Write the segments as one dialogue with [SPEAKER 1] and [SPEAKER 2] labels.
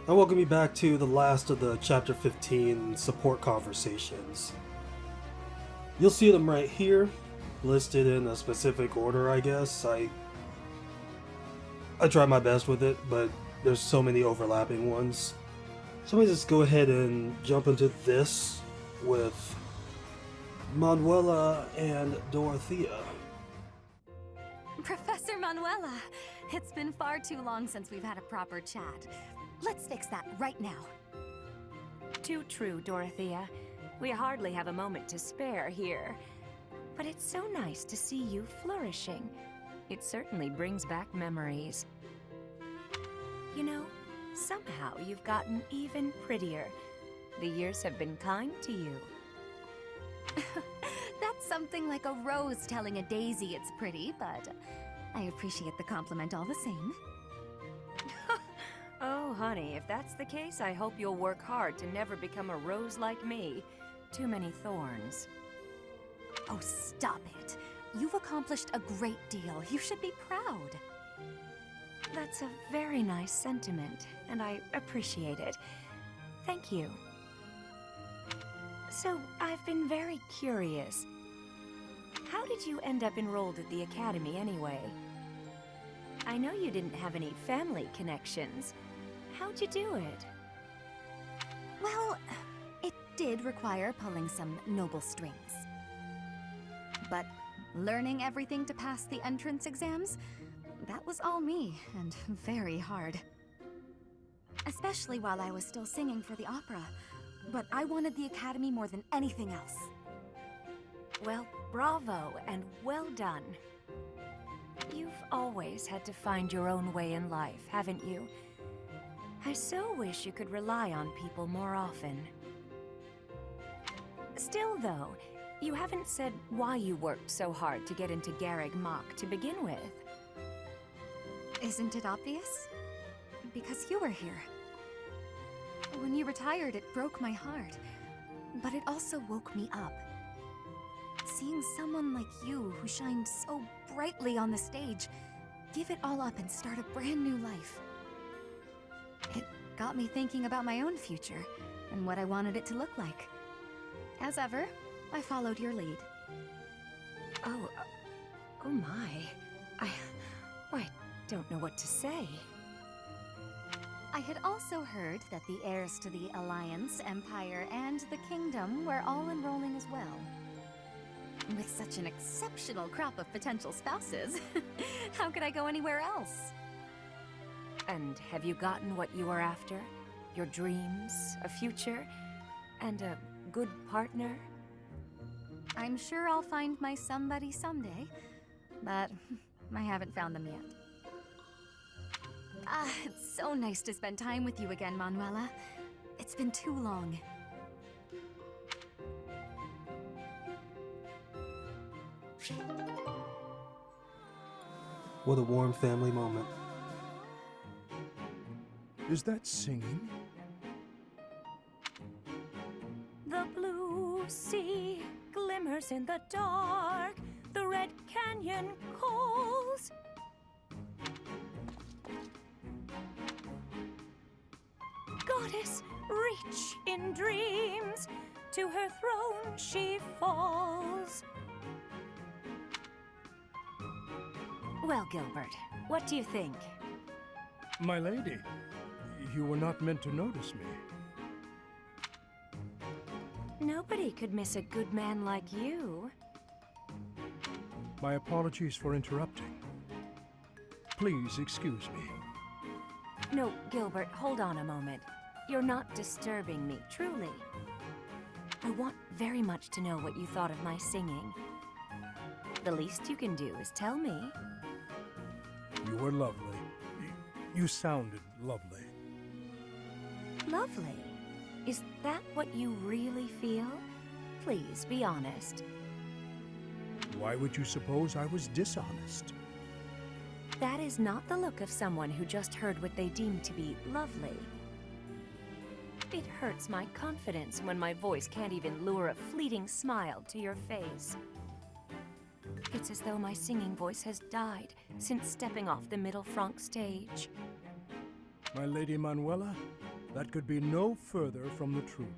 [SPEAKER 1] I welcome you back to the last of the Chapter 15 support conversations. You'll see them right here, listed in a specific order, I guess. I try my best with it, but there's so many overlapping ones. So let me just go ahead and jump into this with Manuela and Dorothea.
[SPEAKER 2] Professor Manuela, it's been far too long since we've had a proper chat. Let's fix that right now.
[SPEAKER 3] Too true, Dorothea. We hardly have a moment to spare here. But it's so nice to see you flourishing. It certainly brings back memories. You know, somehow you've gotten even prettier. The years have been kind to you.
[SPEAKER 2] That's something like a rose telling a daisy it's pretty, but I appreciate the compliment all the same.
[SPEAKER 3] Oh, honey, if that's the case, I hope you'll work hard to never become a rose like me. Too many thorns.
[SPEAKER 2] Oh, stop it. You've accomplished a great deal. You should be proud.
[SPEAKER 3] That's a very nice sentiment, and I appreciate it. Thank you. So, I've been very curious. How did you end up enrolled at the academy anyway? I know you didn't have any family connections. How'd you do it?
[SPEAKER 2] Well, it did require pulling some noble strings. But learning everything to pass the entrance exams, that was all me, and very hard. Especially while I was still singing for the opera. But I wanted the academy more than anything else.
[SPEAKER 3] Well, bravo, and well done. You've always had to find your own way in life, haven't you? I so wish you could rely on people more often. Still, though, you haven't said why you worked so hard to get into Garreg Mach to begin with.
[SPEAKER 2] Isn't it obvious? Because you were here. When you retired, it broke my heart. But it also woke me up. Seeing someone like you, who shined so brightly on the stage, give it all up and start a brand new life. It got me thinking about my own future, and what I wanted it to look like. As ever, I followed your lead.
[SPEAKER 3] Oh my. I don't know what to say.
[SPEAKER 2] I had also heard that the heirs to the Alliance, Empire, and the Kingdom were all enrolling as well. With such an exceptional crop of potential spouses, how could I go anywhere else?
[SPEAKER 3] And have you gotten what you were after? Your dreams, a future, and a good partner?
[SPEAKER 2] I'm sure I'll find my somebody someday, but I haven't found them yet. It's so nice to spend time with you again, Manuela. It's been too long.
[SPEAKER 1] What a warm family moment.
[SPEAKER 4] Is that singing?
[SPEAKER 3] The blue sea glimmers in the dark. The red canyon calls. Goddess, reach in dreams. To her throne she falls. Well, Gilbert, what do you think?
[SPEAKER 4] My lady, you were not meant to notice me.
[SPEAKER 3] Nobody could miss a good man like you.
[SPEAKER 4] My apologies for interrupting. Please excuse me.
[SPEAKER 3] No, Gilbert, hold on a moment. You're not disturbing me, truly. I want very much to know what you thought of my singing. The least you can do is tell me.
[SPEAKER 4] You were lovely. You sounded lovely.
[SPEAKER 3] Lovely? Is that what you really feel? Please, be honest.
[SPEAKER 4] Why would you suppose I was dishonest?
[SPEAKER 3] That is not the look of someone who just heard what they deem to be lovely. It hurts my confidence when my voice can't even lure a fleeting smile to your face. It's as though my singing voice has died since stepping off the Middle Franc stage.
[SPEAKER 4] My Lady Manuela, That could be no further from the truth.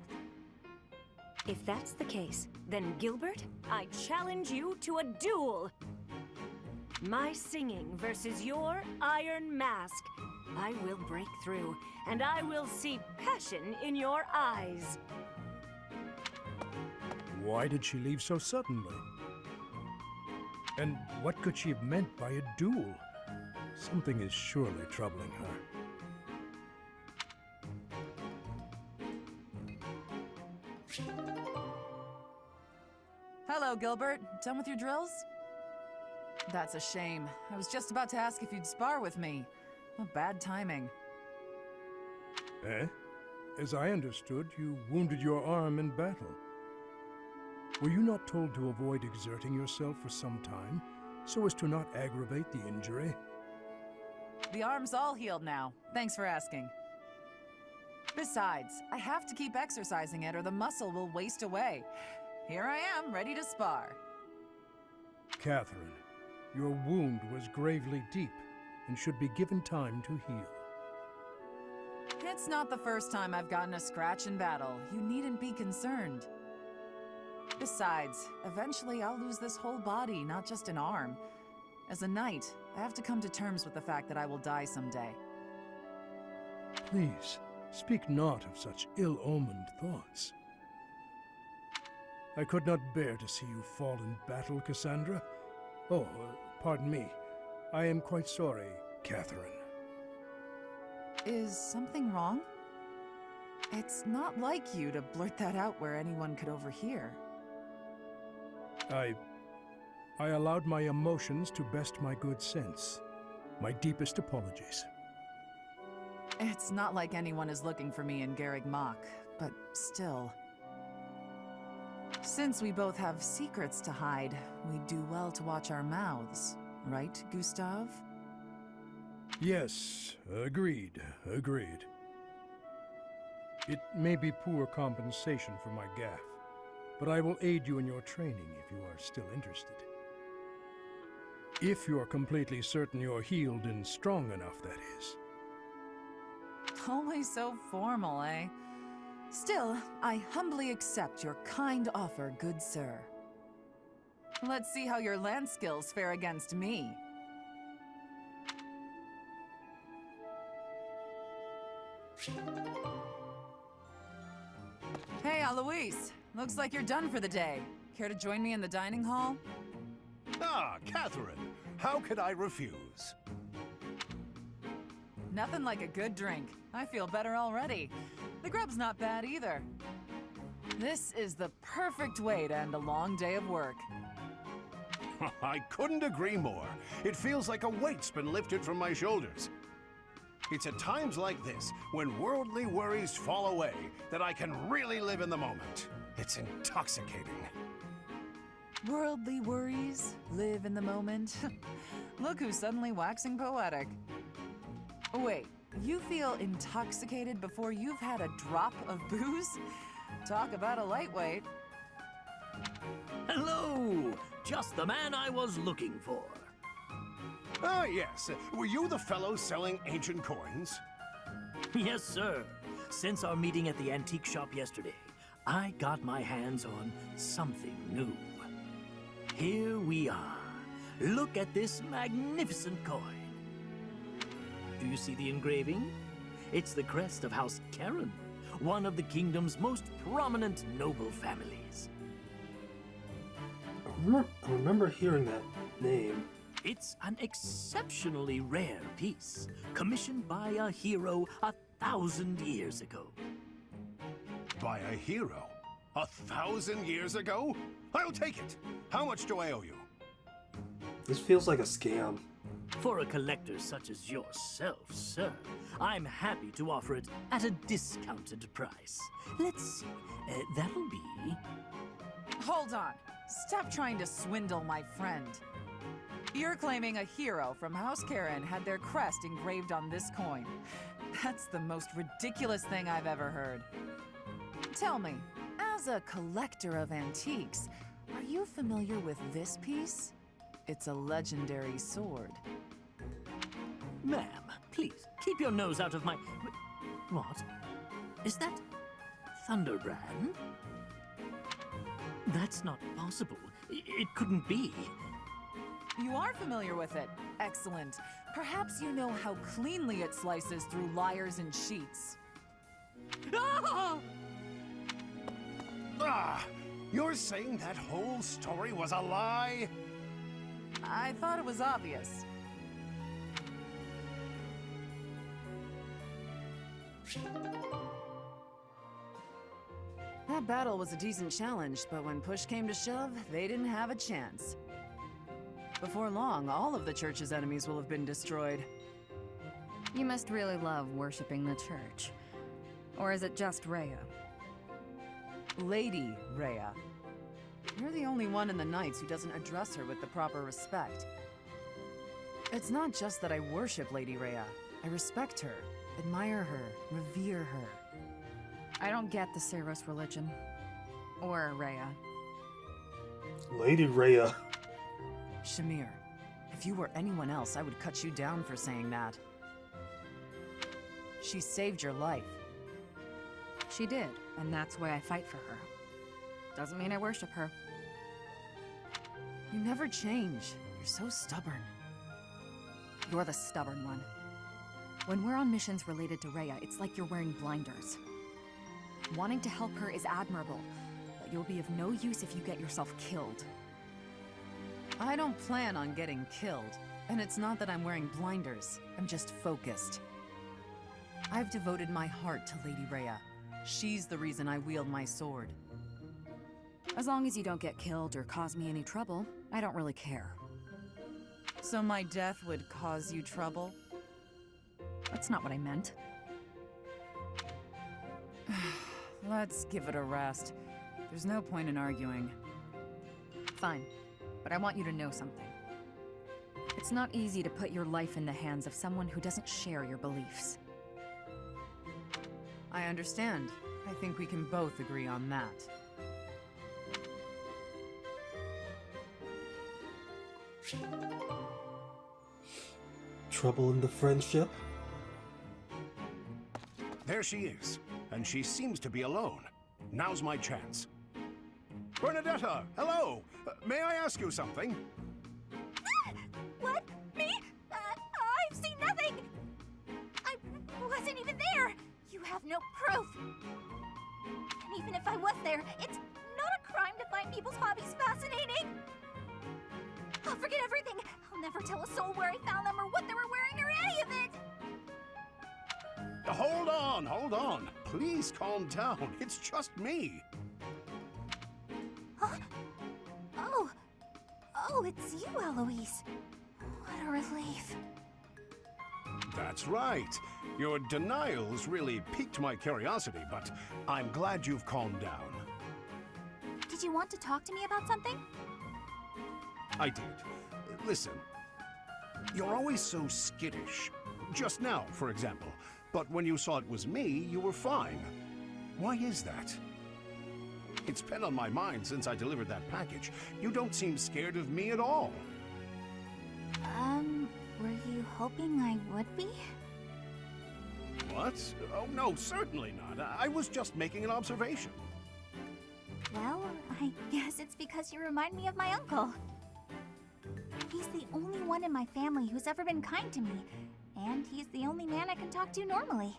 [SPEAKER 3] If that's the case, then Gilbert, I challenge you to a duel! My singing versus your iron mask. I will break through, and I will see passion in your eyes.
[SPEAKER 4] Why did she leave so suddenly? And what could she have meant by a duel? Something is surely troubling her.
[SPEAKER 5] Hello, Gilbert. Done with your drills? That's a shame. I was just about to ask if you'd spar with me. What bad timing.
[SPEAKER 4] Eh? As I understood, you wounded your arm in battle. Were you not told to avoid exerting yourself for some time, so as to not aggravate the injury?
[SPEAKER 5] The arm's all healed now. Thanks for asking. Besides, I have to keep exercising it or the muscle will waste away. Here I am, ready to spar.
[SPEAKER 4] Catherine, your wound was gravely deep and should be given time to heal.
[SPEAKER 5] It's not the first time I've gotten a scratch in battle. You needn't be concerned. Besides, eventually I'll lose this whole body, not just an arm. As a knight, I have to come to terms with the fact that I will die someday.
[SPEAKER 4] Please, speak not of such ill-omened thoughts. I could not bear to see you fall in battle, Cassandra. Oh, pardon me. I am quite sorry, Catherine.
[SPEAKER 5] Is something wrong? It's not like you to blurt that out where anyone could overhear.
[SPEAKER 4] I allowed my emotions to best my good sense. My deepest apologies.
[SPEAKER 5] It's not like anyone is looking for me in Garreg Mach, but still. Since we both have secrets to hide, we'd do well to watch our mouths. Right, Gustav?
[SPEAKER 4] Yes, agreed. It may be poor compensation for my gaffe, but I will aid you in your training if you are still interested. If you're completely certain you're healed and strong enough, that is.
[SPEAKER 5] Always so formal, eh? Still, I humbly accept your kind offer, good sir. Let's see how your lance skills fare against me. Hey, Alois. Looks like you're done for the day. Care to join me in the dining hall?
[SPEAKER 6] Ah, Catherine! How could I refuse?
[SPEAKER 5] Nothing like a good drink. I feel better already. The grub's not bad either. This is the perfect way to end a long day of work.
[SPEAKER 6] I couldn't agree more. It feels like a weight's been lifted from my shoulders. It's at times like this, when worldly worries fall away, that I can really live in the moment. It's intoxicating.
[SPEAKER 5] Worldly worries, live in the moment. Look who's suddenly waxing poetic. Wait, you feel intoxicated before you've had a drop of booze? Talk about a lightweight.
[SPEAKER 7] Hello! Just the man I was looking for.
[SPEAKER 6] Ah, yes. Were you the fellow selling ancient coins?
[SPEAKER 7] Yes, sir. Since our meeting at the antique shop yesterday, I got my hands on something new. Here we are. Look at this magnificent coin. Do you see the engraving? It's the crest of House Karen, one of the kingdom's most prominent noble families.
[SPEAKER 1] I remember hearing that name.
[SPEAKER 7] It's an exceptionally rare piece, commissioned by a hero 1,000 years ago.
[SPEAKER 6] By a hero? 1,000 years ago? I'll take it. How much do I owe you?
[SPEAKER 1] This feels like a scam.
[SPEAKER 7] For a collector such as yourself, sir, I'm happy to offer it at a discounted price. Let's see, that'll be...
[SPEAKER 5] Hold on. Stop trying to swindle my friend. You're claiming a hero from House Karen had their crest engraved on this coin. That's the most ridiculous thing I've ever heard. Tell me, as a collector of antiques, are you familiar with this piece? It's a legendary sword.
[SPEAKER 7] Ma'am, please, keep your nose out of my... What? Is that Thunderbrand? That's not possible. It couldn't be.
[SPEAKER 5] You are familiar with it. Excellent. Perhaps you know how cleanly it slices through liars and cheats.
[SPEAKER 7] Ah!
[SPEAKER 6] Ah! You're saying that whole story was a lie?
[SPEAKER 5] I thought it was obvious. That battle was a decent challenge, but when push came to shove, they didn't have a chance. Before long, all of the church's enemies will have been destroyed.
[SPEAKER 2] You must really love worshipping the church. Or is it just Rhea?
[SPEAKER 5] Lady Rhea. You're the only one in the Knights who doesn't address her with the proper respect. It's not just that I worship Lady Rhea. I respect her, admire her, revere her.
[SPEAKER 2] I don't get the Seros religion. Or Rhea.
[SPEAKER 1] Lady Rhea.
[SPEAKER 5] Shamir, if you were anyone else, I would cut you down for saying that. She saved your life.
[SPEAKER 2] She did, and that's why I fight for her. Doesn't mean I worship her.
[SPEAKER 5] You never change. You're so stubborn.
[SPEAKER 2] You're the stubborn one. When we're on missions related to Rhea, it's like you're wearing blinders. Wanting to help her is admirable, but you'll be of no use if you get yourself killed.
[SPEAKER 5] I don't plan on getting killed, and it's not that I'm wearing blinders. I'm just focused. I've devoted my heart to Lady Rhea. She's the reason I wield my sword.
[SPEAKER 2] As long as you don't get killed or cause me any trouble, I don't really care.
[SPEAKER 5] So my death would cause you trouble?
[SPEAKER 2] That's not what I meant.
[SPEAKER 5] Let's give it a rest. There's no point in arguing.
[SPEAKER 2] Fine, but I want you to know something. It's not easy to put your life in the hands of someone who doesn't share your beliefs.
[SPEAKER 5] I understand. I think we can both agree on that.
[SPEAKER 1] Trouble in the friendship?
[SPEAKER 6] There she is, and she seems to be alone. Now's my chance. Bernadetta, hello! May I ask you something?
[SPEAKER 2] What? Me? I've seen nothing! I wasn't even there! You have no proof! And even if I was there, it's not a crime to find people's hobbies fascinating! I'll forget everything! I'll never tell a soul where I found them or what they were wearing or any of it!
[SPEAKER 6] Hold on. Please calm down. It's just me.
[SPEAKER 2] Huh? Oh, it's you, Alois. What a relief.
[SPEAKER 6] That's right. Your denials really piqued my curiosity, but I'm glad you've calmed down.
[SPEAKER 2] Did you want to talk to me about something?
[SPEAKER 6] I did. Listen, you're always so skittish. Just now, for example. But when you saw it was me, you were fine. Why is that? It's been on my mind since I delivered that package. You don't seem scared of me at all.
[SPEAKER 2] Were you hoping I would be?
[SPEAKER 6] What? Oh, no, certainly not. I was just making an observation.
[SPEAKER 2] Well, I guess it's because you remind me of my uncle. He's the only one in my family who's ever been kind to me, and he's the only man I can talk to normally.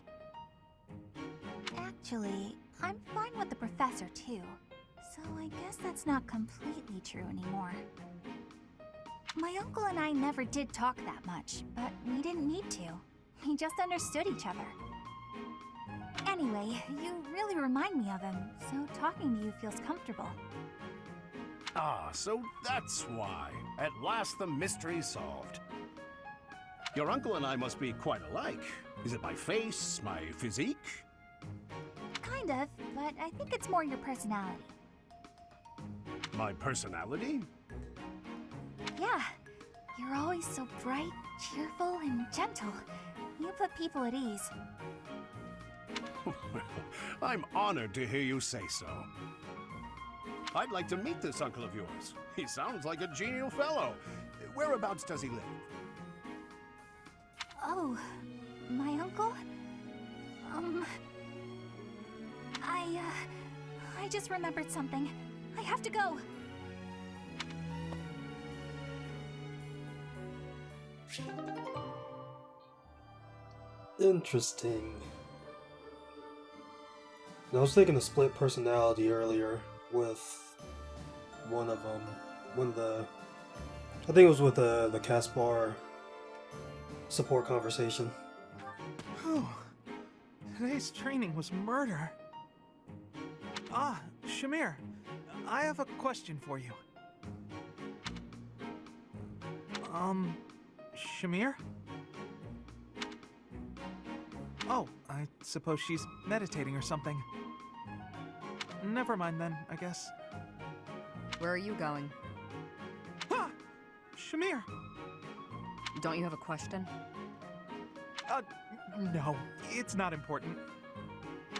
[SPEAKER 2] Actually, I'm fine with the professor too, so I guess that's not completely true anymore. My uncle and I never did talk that much, but we didn't need to. We just understood each other. Anyway, you really remind me of him, so talking to you feels comfortable.
[SPEAKER 6] Ah, so that's why. At last the mystery's solved. Your uncle and I must be quite alike. Is it my face, my physique?
[SPEAKER 2] Kind of, but I think it's more your personality.
[SPEAKER 6] My personality?
[SPEAKER 2] Yeah, you're always so bright, cheerful, and gentle. You put people at ease.
[SPEAKER 6] Well, I'm honored to hear you say so. I'd like to meet this uncle of yours. He sounds like a genial fellow. Whereabouts does he live?
[SPEAKER 2] Oh, my uncle? I just remembered something. I have to go.
[SPEAKER 1] Interesting. I was thinking of split personality earlier with one of them. I think it was with the Caspar support conversation.
[SPEAKER 8] Whew. Today's training was murder. Ah, Shamir, I have a question for you. Shamir? Oh, I suppose she's meditating or something. Never mind then, I guess.
[SPEAKER 9] Where are you going?
[SPEAKER 8] Ah! Shamir!
[SPEAKER 9] Don't you have a question?
[SPEAKER 8] No, it's not important.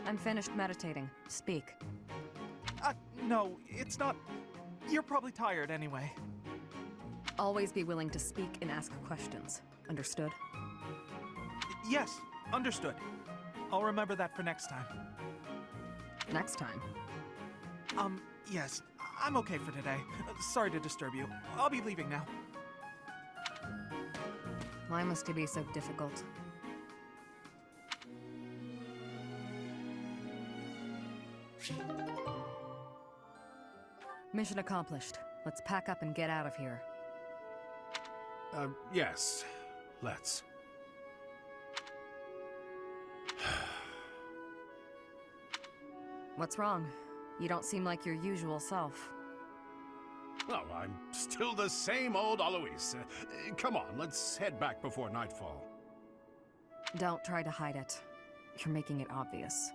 [SPEAKER 9] I'm finished meditating. Speak.
[SPEAKER 8] No, it's not. You're probably tired anyway.
[SPEAKER 9] Always be willing to speak and ask questions. Understood?
[SPEAKER 8] Yes, understood. I'll remember that for next time.
[SPEAKER 9] Next time.
[SPEAKER 8] Yes, I'm okay for today. Sorry to disturb you. I'll be leaving now.
[SPEAKER 9] Why must it be so difficult? Mission accomplished. Let's pack up and get out of here.
[SPEAKER 6] Yes. Let's.
[SPEAKER 9] What's wrong? You don't seem like your usual self.
[SPEAKER 6] Oh, I'm still the same old Alois. Come on, let's head back before nightfall.
[SPEAKER 9] Don't try to hide it. You're making it obvious.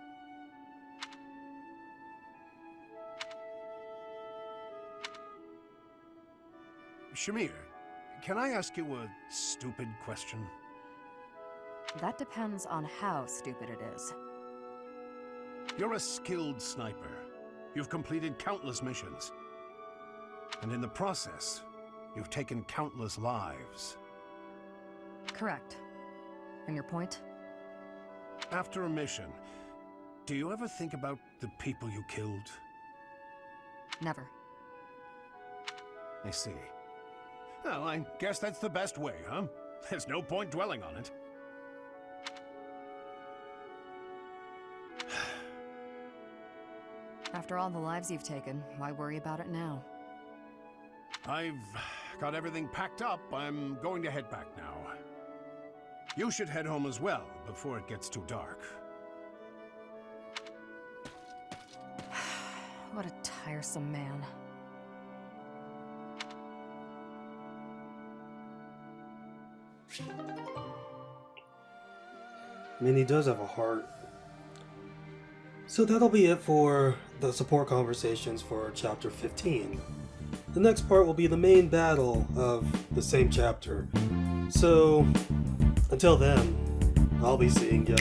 [SPEAKER 6] Shamir, can I ask you a stupid question?
[SPEAKER 9] That depends on how stupid it is.
[SPEAKER 6] You're a skilled sniper. You've completed countless missions. And in the process, you've taken countless lives.
[SPEAKER 9] Correct. And your point?
[SPEAKER 6] After a mission, do you ever think about the people you killed?
[SPEAKER 9] Never.
[SPEAKER 6] I see. Well, I guess that's the best way, huh? There's no point dwelling on it.
[SPEAKER 9] After all the lives you've taken, why worry about it now?
[SPEAKER 6] I've got everything packed up. I'm going to head back now. You should head home as well, before it gets too dark.
[SPEAKER 9] What a tiresome man.
[SPEAKER 1] I mean, he does have a heart. So that'll be it for the support conversations for Chapter 15. The next part will be the main battle of the same chapter. So, until then, I'll be seeing ya.